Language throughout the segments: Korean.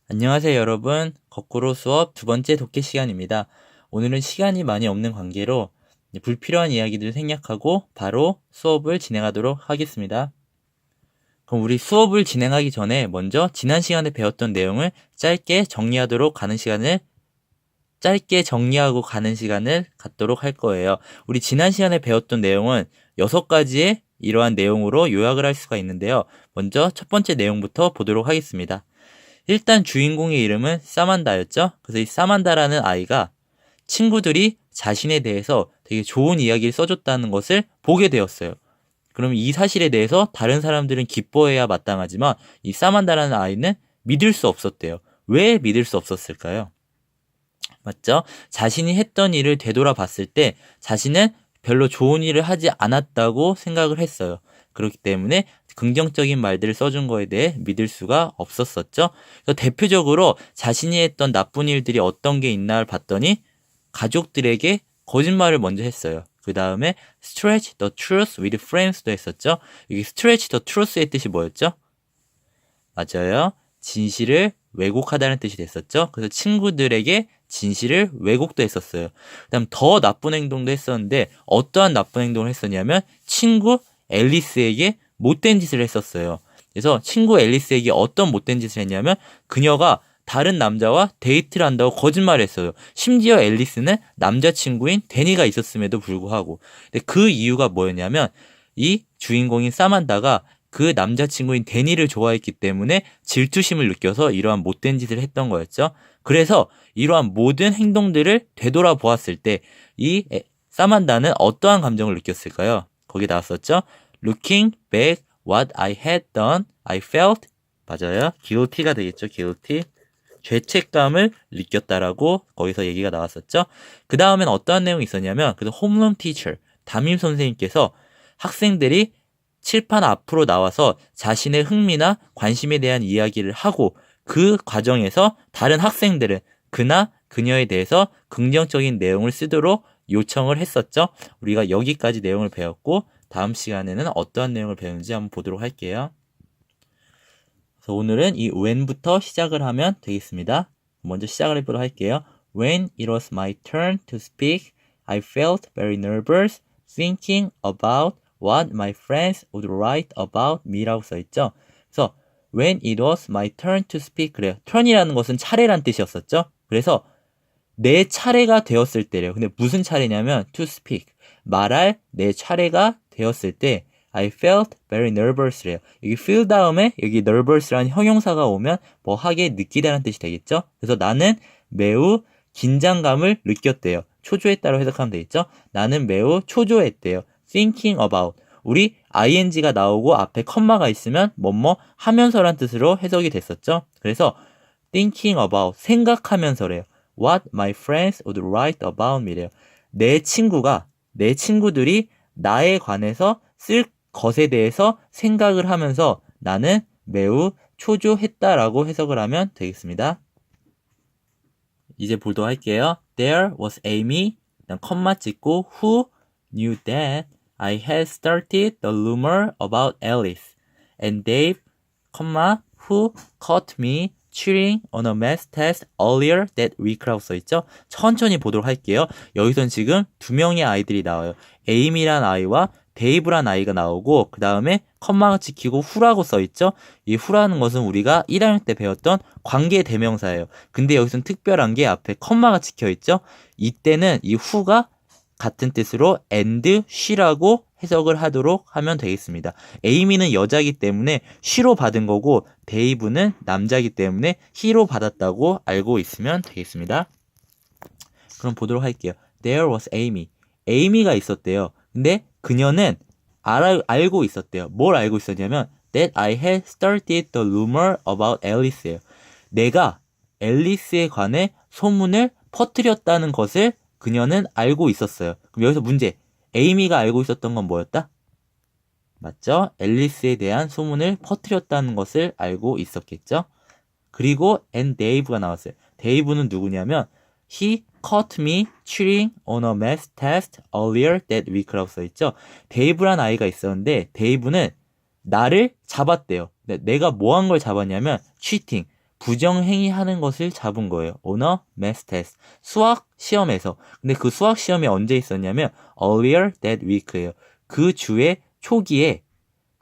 안녕하세요, 여러분. 거꾸로 수업 두 번째 독해 시간입니다. 오늘은 시간이 많이 없는 관계로 불필요한 이야기들을 생략하고 바로 수업을 진행하도록 하겠습니다. 그럼 우리 수업을 진행하기 전에 먼저 지난 시간에 배웠던 내용을 짧게 정리하고 가는 시간을 갖도록 할 거예요. 우리 지난 시간에 배웠던 내용은 6가지의 이러한 내용으로 요약을 할 수가 있는데요. 먼저 첫 번째 내용부터 보도록 하겠습니다. 일단 주인공의 이름은 사만다였죠. 그래서 이 사만다라는 아이가 친구들이 자신에 대해서 되게 좋은 이야기를 써줬다는 것을 보게 되었어요. 그럼 이 사실에 대해서 다른 사람들은 기뻐해야 마땅하지만 이 사만다라는 아이는 믿을 수 없었대요. 왜 믿을 수 없었을까요? 맞죠? 자신이 했던 일을 되돌아봤을 때 자신은 별로 좋은 일을 하지 않았다고 생각을 했어요. 그렇기 때문에 긍정적인 말들을 써준 거에 대해 믿을 수가 없었었죠. 그래서 대표적으로 자신이 했던 나쁜 일들이 어떤 게 있나를 봤더니 가족들에게 거짓말을 먼저 했어요. 그 다음에 stretch the truth with friends도 했었죠. 여기 stretch the truth의 뜻이 뭐였죠? 맞아요. 진실을 왜곡하다는 뜻이 됐었죠. 그래서 친구들에게 진실을 왜곡도 했었어요. 그다음 더 나쁜 행동도 했었는데 어떠한 나쁜 행동을 했었냐면 친구 앨리스에게 못된 짓을 했었어요. 그래서 친구 앨리스에게 어떤 못된 짓을 했냐면 그녀가 다른 남자와 데이트를 한다고 거짓말을 했어요. 심지어 앨리스는 남자친구인 데니가 있었음에도 불구하고. 근데 그 이유가 뭐였냐면 이 주인공인 사만다가 그 남자친구인 데니를 좋아했기 때문에 질투심을 느껴서 이러한 못된 짓을 했던 거였죠. 그래서 이러한 모든 행동들을 되돌아보았을 때 이 사만다는 어떠한 감정을 느꼈을까요? 거기 나왔었죠. Looking back what I had done, I felt 맞아요. guilty가 되겠죠. guilty. 죄책감을 느꼈다라고 거기서 얘기가 나왔었죠. 그 다음엔 어떠한 내용이 있었냐면 그 홈룸 티처, 담임 선생님께서 학생들이 칠판 앞으로 나와서 자신의 흥미나 관심에 대한 이야기를 하고 그 과정에서 다른 학생들은 그나 그녀에 대해서 긍정적인 내용을 쓰도록 요청을 했었죠. 우리가 여기까지 내용을 배웠고 다음 시간에는 어떠한 내용을 배우는지 한번 보도록 할게요. 그래서 오늘은 이 when부터 시작을 하면 되겠습니다. 먼저 시작을 해보도록 할게요. When it was my turn to speak, I felt very nervous thinking about what my friends would write about me라고 써있죠. 그래서 when it was my turn to speak 그래요. turn이라는 것은 차례란 뜻이었었죠. 그래서 내 차례가 되었을 때래요. 근데 무슨 차례냐면 to speak 말할 내 차례가 되었을 때 I felt very nervous래요. 여기 feel 다음에 여기 nervous라는 형용사가 오면 뭐 하게 느끼다는 뜻이 되겠죠. 그래서 나는 매우 긴장감을 느꼈대요. 초조했다로 해석하면 되겠죠. 나는 매우 초조했대요. thinking about 우리 ing가 나오고 앞에 컴마가 있으면 뭐뭐 하면서란 뜻으로 해석이 됐었죠. 그래서 thinking about 생각하면서래요. What my friends would write about me래요. 내 친구들이 나에 관해서 쓸 것에 대해서 생각을 하면서 나는 매우 초조했다라고 해석을 하면 되겠습니다. 이제 보도록 할게요. There was Amy, 컴마 찍고 who knew that I had started the rumor about Alice, and Dave, who caught me cheating on a math test earlier that week라고 써있죠. 천천히 보도록 할게요. 여기선 지금 두 명의 아이들이 나와요. 에이미란 아이와 데이브란 아이가 나오고 그 다음에 컴마가 찍히고 후라고 써있죠. 이 후라는 것은 우리가 1학년 때 배웠던 관계 대명사예요. 근데 여기서는 특별한 게 앞에 컴마가 찍혀있죠. 이때는 이 후가 같은 뜻으로 and she라고 해석을 하도록 하면 되겠습니다. 에이미는 여자이기 때문에 she로 받은 거고 데이브는 남자이기 때문에 he로 받았다고 알고 있으면 되겠습니다. 그럼 보도록 할게요. There was Amy. 에이미가 있었대요. 근데 그녀는 알고 있었대요. 뭘 알고 있었냐면 that I had started the rumor about Alice예요. 내가 앨리스에 관해 소문을 퍼뜨렸다는 것을 그녀는 알고 있었어요. 그럼 여기서 문제. 에이미가 알고 있었던 건 뭐였다? 맞죠? 앨리스에 대한 소문을 퍼뜨렸다는 것을 알고 있었겠죠? 그리고 and Dave가 나왔어요. 데이브는 누구냐면 he caught me cheating on a math test earlier that week라고 써있죠. 데이브란 아이가 있었는데 데이브는 나를 잡았대요. 내가 뭐 한 걸 잡았냐면 cheating, 부정행위 하는 것을 잡은 거예요. On a math test. 수학 시험에서. 근데 그 수학 시험이 언제 있었냐면 earlier that week예요. 그 주의 초기에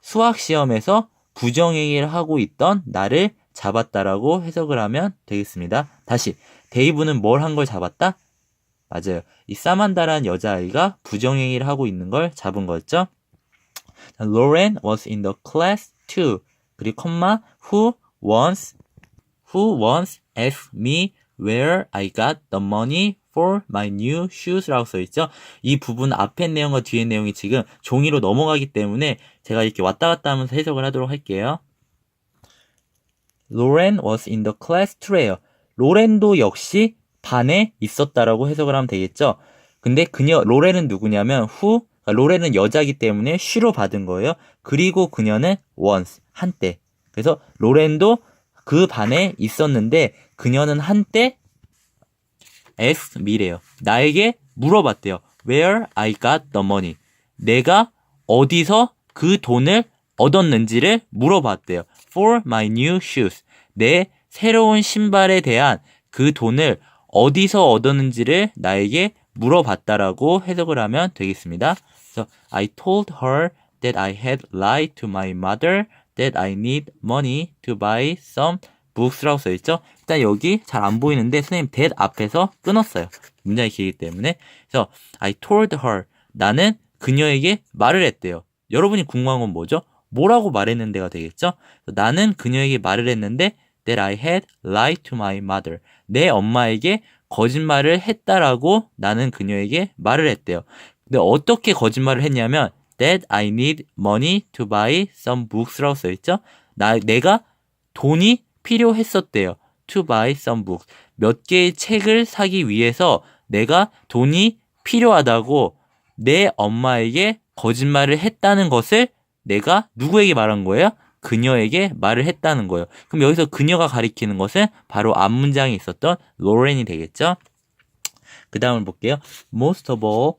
수학 시험에서 부정행위를 하고 있던 나를 잡았다라고 해석을 하면 되겠습니다. 다시 데이브는 뭘 한 걸 잡았다? 맞아요. 이 사만다라는 여자아이가 부정행위를 하고 있는 걸 잡은 거였죠. Lauren was in the class too. 그리고 컴마 who once asked me where I got the money for my new shoes라고 써있죠. 이 부분 앞에 내용과 뒤에 내용이 지금 종이로 넘어가기 때문에 제가 이렇게 왔다 갔다 하면서 해석을 하도록 할게요. Lauren was in the class too예요. 로렌도 역시 반에 있었다라고 해석을 하면 되겠죠. 근데 로렌은 누구냐면 로렌은 여자이기 때문에 she로 받은 거예요. 그리고 그녀는 once, 한때. 그래서 로렌도 그 반에 있었는데 그녀는 한때 asked me래요. 나에게 물어봤대요. Where I got the money. 내가 어디서 그 돈을 얻었는지를 물어봤대요. For my new shoes. 내 새로운 신발에 대한 그 돈을 어디서 얻었는지를 나에게 물어봤다라고 해석을 하면 되겠습니다. 그래서 I told her that I had lied to my mother that I need money to buy some books라고 써있죠. 일단 여기 잘 안 보이는데 선생님 that 앞에서 끊었어요. 문장이 길기 때문에. 그래서 I told her. 나는 그녀에게 말을 했대요. 여러분이 궁금한 건 뭐죠? 뭐라고 말했는데가 되겠죠? 나는 그녀에게 말을 했는데 that I had lied to my mother. 내 엄마에게 거짓말을 했다라고 나는 그녀에게 말을 했대요. 근데 어떻게 거짓말을 했냐면 that I need money to buy some books라고 써있죠? 내가 돈이 필요했었대요. to buy some books. 몇 개의 책을 사기 위해서 내가 돈이 필요하다고 내 엄마에게 거짓말을 했다는 것을 내가 누구에게 말한 거예요? 그녀에게 말을 했다는 거예요. 그럼 여기서 그녀가 가리키는 것은 바로 앞문장에 있었던 로렌이 되겠죠? 그 다음을 볼게요. Most of all,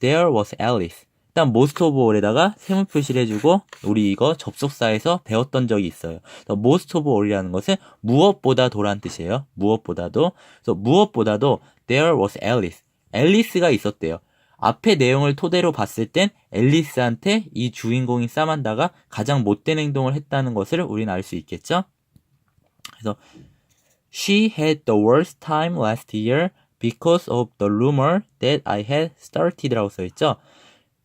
there was Alice. 일단 most of all에다가 세무 표시를 해주고 우리 이거 접속사에서 배웠던 적이 있어요. most of all이라는 것은 무엇보다도란 뜻이에요. 무엇보다도. 그래서 무엇보다도 there was Alice. 앨리스가 있었대요. 앞의 내용을 토대로 봤을 땐 앨리스한테 이 주인공인 사만다가 가장 못된 행동을 했다는 것을 우리는 알 수 있겠죠? 그래서 She had the worst time last year because of the rumor that I had started라고 써있죠?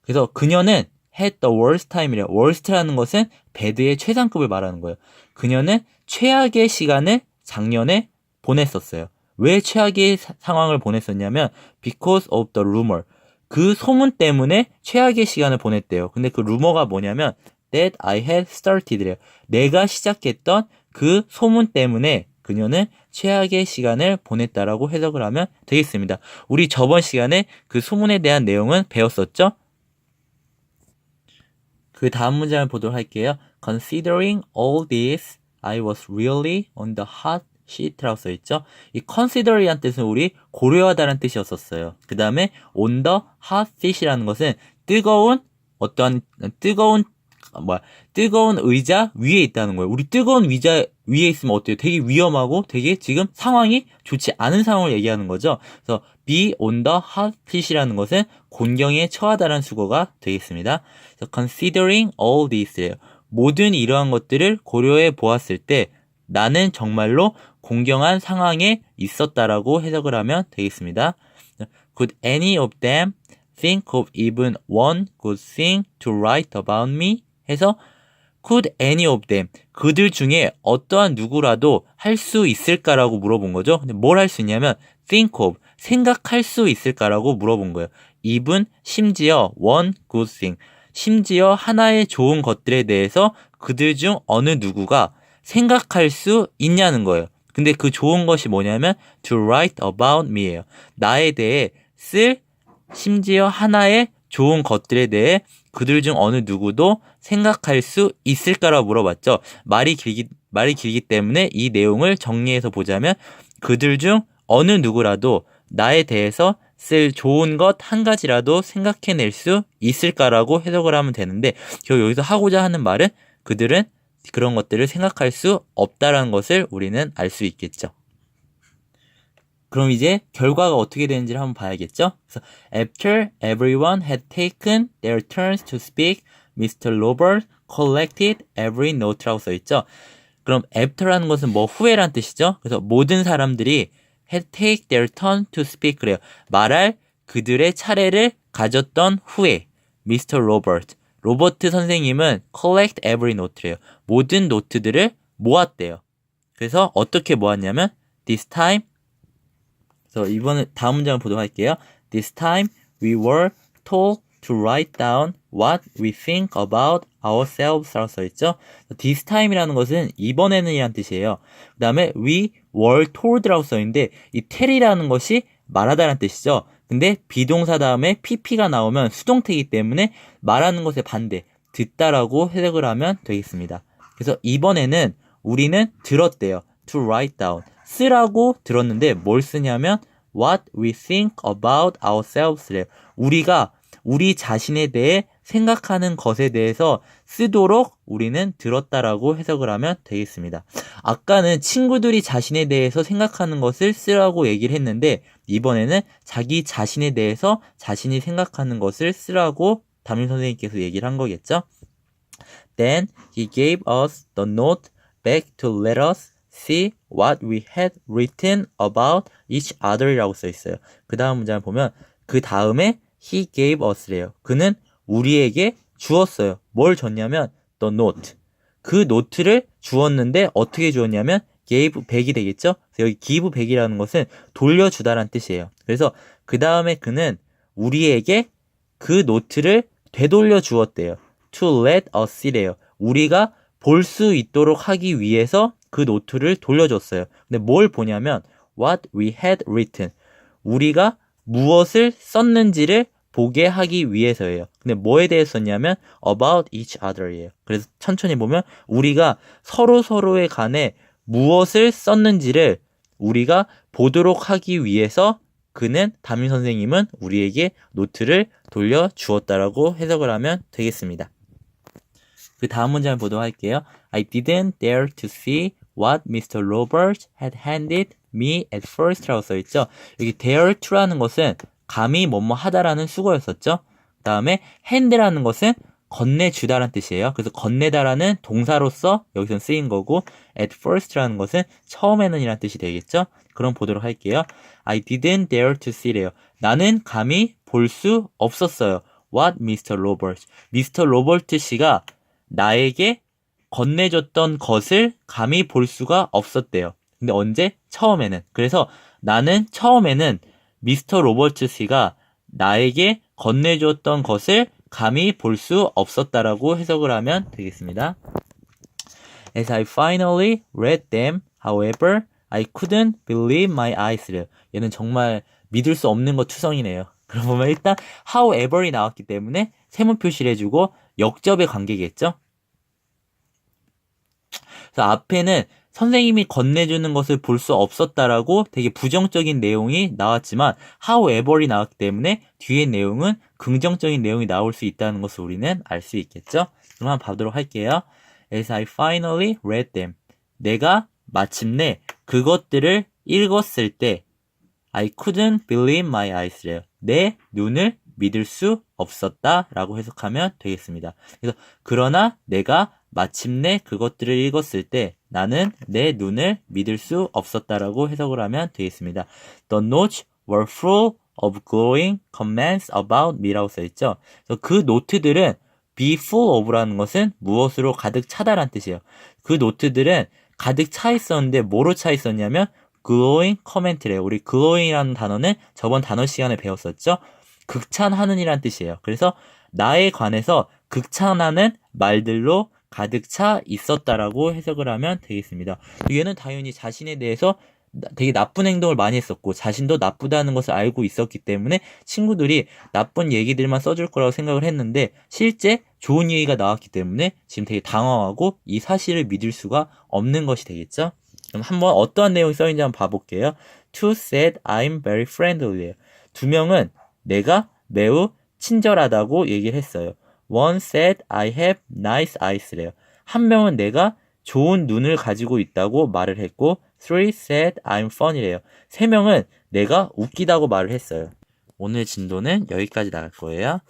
그래서 그녀는 had the worst time이래요. worst라는 것은 배드의 최상급을 말하는 거예요. 그녀는 최악의 시간을 작년에 보냈었어요. 왜 최악의 상황을 보냈었냐면 because of the rumor. 그 소문 때문에 최악의 시간을 보냈대요. 근데 그 루머가 뭐냐면 that I had started래요. 내가 시작했던 그 소문 때문에 그녀는 최악의 시간을 보냈다라고 해석을 하면 되겠습니다. 우리 저번 시간에 그 소문에 대한 내용은 배웠었죠? 그 다음 문장을 보도록 할게요. Considering all this, I was really on the hot sheet라고 써있죠. 이 consider이란 뜻은 우리 고려하다라는 뜻이었었어요. 그 다음에 on the hot seat이라는 것은 뜨거운 의자 위에 있다는 거예요. 우리 뜨거운 의자 위에 있으면 어때요? 되게 위험하고 되게 지금 상황이 좋지 않은 상황을 얘기하는 거죠. 그래서 be on the hot seat이라는 것은 곤경에 처하다라는 수거가 되겠습니다. 그래서 considering all this예요. 모든 이러한 것들을 고려해 보았을 때 나는 정말로 공경한 상황에 있었다라고 해석을 하면 되겠습니다. Could any of them think of even one good thing to write about me? 해서 Could any of them 그들 중에 어떠한 누구라도 할 수 있을까라고 물어본 거죠. 근데 뭘 할 수 있냐면 think of 생각할 수 있을까라고 물어본 거예요. even 심지어 one good thing 심지어 하나의 좋은 것들에 대해서 그들 중 어느 누구가 생각할 수 있냐는 거예요. 근데 그 좋은 것이 뭐냐면 to write about me예요. 나에 대해 쓸 심지어 하나의 좋은 것들에 대해 그들 중 어느 누구도 생각할 수 있을까라고 물어봤죠. 말이 길기 때문에 이 내용을 정리해서 보자면 그들 중 어느 누구라도 나에 대해서 쓸 좋은 것 한 가지라도 생각해낼 수 있을까라고 해석을 하면 되는데 결국 여기서 하고자 하는 말은 그들은 그런 것들을 생각할 수 없다라는 것을 우리는 알 수 있겠죠. 그럼 이제 결과가 어떻게 되는지를 한번 봐야겠죠. 그래서 After everyone had taken their turns to speak, Mr. Robert collected every note라고 써있죠. 그럼 after라는 것은 뭐 후에란 뜻이죠. 그래서 모든 사람들이 had take their turn to speak 그래요. 말할 그들의 차례를 가졌던 후에 Mr. Robert, 로버트 선생님은 collect every note래요. 모든 노트들을 모았대요. 그래서 어떻게 모았냐면 this time 그래서 이번에 다음 문장을 보도록 할게요. This time we were told to write down what we think about ourselves 라고 써있죠. This time이라는 것은 이번에는 이란 뜻이에요. 그 다음에 we were told라고 써있는데 이 tell이라는 것이 말하다라는 뜻이죠. 근데 비동사 다음에 pp가 나오면 수동태이기 때문에 말하는 것의 반대 듣다라고 해석을 하면 되겠습니다. 그래서 이번에는 우리는 들었대요. to write down 쓰라고 들었는데 뭘 쓰냐면 what we think about ourselves래요. 우리가 우리 자신에 대해 생각하는 것에 대해서 쓰도록 우리는 들었다라고 해석을 하면 되겠습니다. 아까는 친구들이 자신에 대해서 생각하는 것을 쓰라고 얘기를 했는데 이번에는 자기 자신에 대해서 자신이 생각하는 것을 쓰라고 담임 선생님께서 얘기를 한 거겠죠. Then he gave us the note back to let us see what we had written about each other이라고 써 있어요. 그 다음 문장을 보면 그 다음에 he gave us래요. 그는 우리에게 주었어요. 뭘 줬냐면 the note. 그 노트를 주었는데 어떻게 주었냐면 gave back이 되겠죠? 그래서 여기 give back이라는 것은 돌려주다라는 뜻이에요. 그래서 그 다음에 그는 우리에게 그 노트를 되돌려 주었대요. to let us see래요. 우리가 볼 수 있도록 하기 위해서 그 노트를 돌려줬어요. 근데 뭘 보냐면 what we had written. 우리가 무엇을 썼는지를 보게 하기 위해서예요. 근데 뭐에 대해 썼냐면 about each other이에요. 그래서 천천히 보면 우리가 서로에 관해 무엇을 썼는지를 우리가 보도록 하기 위해서 그는 담임 선생님은 우리에게 노트를 돌려주었다라고 해석을 하면 되겠습니다. 그 다음 문장을 보도록 할게요. I didn't dare to see what Mr. Robert had handed me at first라고 써있죠. 여기 dare to라는 것은 감히 뭐뭐 하다라는 수거였었죠. 그 다음에 hand라는 것은 건네주다라는 뜻이에요. 그래서 건네다라는 동사로서 여기서 쓰인 거고 at first라는 것은 처음에는 이란 뜻이 되겠죠. 그럼 보도록 할게요. I didn't dare to see래요. 나는 감히 볼 수 없었어요. What Mr. Robert. Mr. Robert 씨가 나에게 건네줬던 것을 감히 볼 수가 없었대요. 근데 언제? 처음에는. 그래서 나는 처음에는 미스터 로버트 씨가 나에게 건네줬던 것을 감히 볼 수 없었다라고 해석을 하면 되겠습니다. As I finally read them, however, I couldn't believe my eyes래요. 얘는 정말 믿을 수 없는 것 투성이네요. 그럼 보면 일단 however이 나왔기 때문에 세모 표시를 해주고 역접의 관계겠죠. 그래서 앞에는 선생님이 건네주는 것을 볼 수 없었다라고 되게 부정적인 내용이 나왔지만 however이 나왔기 때문에 뒤에 내용은 긍정적인 내용이 나올 수 있다는 것을 우리는 알 수 있겠죠. 그럼 한번 보도록 할게요. As I finally read them. 내가 마침내 그것들을 읽었을 때 I couldn't believe my eyes래요. 내 눈을 믿을 수 없었다라고 해석하면 되겠습니다. 그래서 그러나 내가 마침내 그것들을 읽었을 때 나는 내 눈을 믿을 수 없었다라고 해석을 하면 되겠습니다. The notes were full of glowing comments about me라고 써있죠. 그래서 그 노트들은 be full of라는 것은 무엇으로 가득 차다라는 뜻이에요. 그 노트들은 가득 차 있었는데 뭐로 차 있었냐면 glowing comment래요. 우리 glowing이라는 단어는 저번 단어 시간에 배웠었죠. 극찬하는이란 뜻이에요. 그래서 나에 관해서 극찬하는 말들로 가득 차 있었다라고 해석을 하면 되겠습니다. 얘는 당연히 자신에 대해서 되게 나쁜 행동을 많이 했었고 자신도 나쁘다는 것을 알고 있었기 때문에 친구들이 나쁜 얘기들만 써줄 거라고 생각을 했는데 실제 좋은 얘기가 나왔기 때문에 지금 되게 당황하고 이 사실을 믿을 수가 없는 것이 되겠죠. 그럼 한번 어떠한 내용이 써있는지 한번 봐볼게요. Two said I'm very friendly예요. 두 명은 내가 매우 친절하다고 얘기를 했어요. One said I have nice eyes래요. 한 명은 내가 좋은 눈을 가지고 있다고 말을 했고, 3 said I'm funny래요. 3명은 내가 웃기다고 말을 했어요. 오늘 진도는 여기까지 나갈 거예요.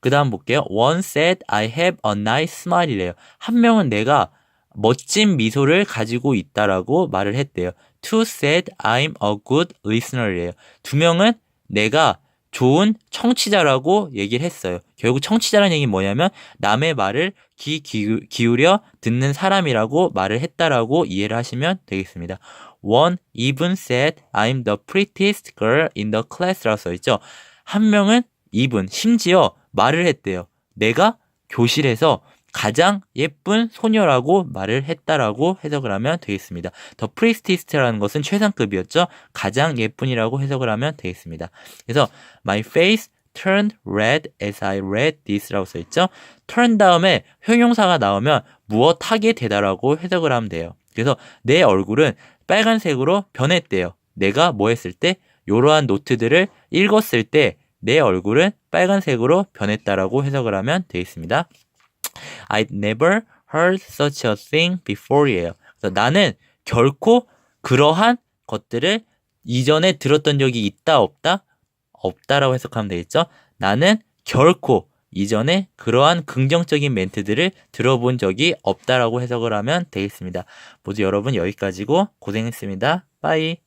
그 다음 볼게요. 1 said I have a nice smile이래요. 한 명은 내가 멋진 미소를 가지고 있다라고 말을 했대요. 2 said I'm a good listener이래요. 2명은 내가 좋은 청취자라고 얘기를 했어요. 결국 청취자라는 얘기는 뭐냐면 남의 말을 기울여 듣는 사람이라고 말을 했다라고 이해를 하시면 되겠습니다. 1 even said I'm the prettiest girl in the class라고 써있죠. 한 명은 even 심지어 말을 했대요. 내가 교실에서 가장 예쁜 소녀라고 말을 했다라고 해석을 하면 되겠습니다. 더 프리스티스트라는 것은 최상급이었죠. 가장 예쁜이라고 해석을 하면 되겠습니다. 그래서 my face turned red as I read this라고 써있죠. turn 다음에 형용사가 나오면 무엇하게 되다라고 해석을 하면 돼요. 그래서 내 얼굴은 빨간색으로 변했대요. 내가 뭐 했을 때? 이러한 노트들을 읽었을 때 내 얼굴은 빨간색으로 변했다라고 해석을 하면 되겠습니다. I'd never heard such a thing before이에요. 그래서 나는 결코 그러한 것들을 이전에 들었던 적이 있다 없다? 없다라고 해석하면 되겠죠. 나는 결코 이전에 그러한 긍정적인 멘트들을 들어본 적이 없다라고 해석을 하면 되겠습니다. 모두 여러분 여기까지고 고생했습니다. 빠이.